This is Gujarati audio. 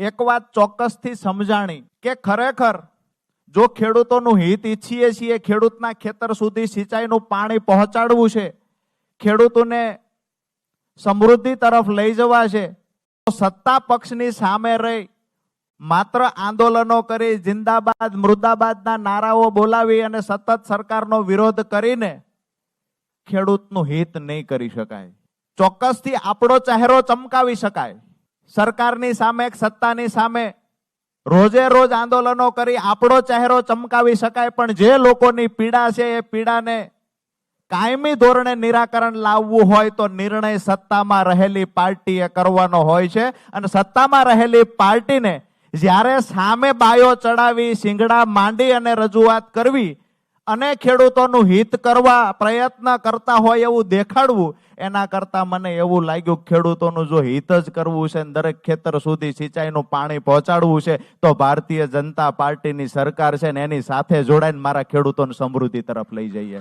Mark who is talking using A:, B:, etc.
A: એક વાત ચોક્કસથી સમજાણી કે ખરેખર જો ખેડૂતોનું હિત ઈચ્છીએ છીએ, ખેડૂતના ખેતર સુધી સિંચાઈનું પાણી પહોંચાડવું છે, ખેડૂતોને સમૃદ્ધિ તરફ લઈ જવા છે, તો સત્તા પક્ષની સામે રહી માત્ર આંદોલનો કરી જિંદાબાદ મુર્દાબાદના નારાઓ બોલાવી અને સતત સરકારનો વિરોધ કરીને ખેડૂતનું હિત નહીં કરી શકાય. ચોક્કસથી આપણો ચહેરો ચમકાવી શકાય. સરકારની સામે, સત્તાની સામે રોજે રોજ આંદોલનો કરી આપણો ચહેરો ચમકાવી શકાય, પણ જે લોકોની પીડા છે એ પીડાને કાયમી ધોરણે નિરાકરણ લાવવું હોય તો નિર્ણય સત્તામાં રહેલી પાર્ટીએ કરવાનો હોય છે. અને સત્તામાં રહેલી પાર્ટીને જ્યારે સામે બાયો ચડાવી, શિંગડા માંડી અને રજૂઆત કરવી અને ખેડૂતોનું હિત કરવા પ્રયત્ન કરતા હોય એવું દેખાડવું, એના કરતા મને એવું લાગ્યું ખેડૂતોનું જો હિત જ કરવું છે, દરેક ખેતર સુધી સિંચાઈનું પાણી પહોંચાડવું છે, તો ભારતીય જનતા પાર્ટીની સરકાર છે ને એની સાથે જોડાઈને મારા ખેડૂતોને સમૃદ્ધિ તરફ લઈ જઈએ.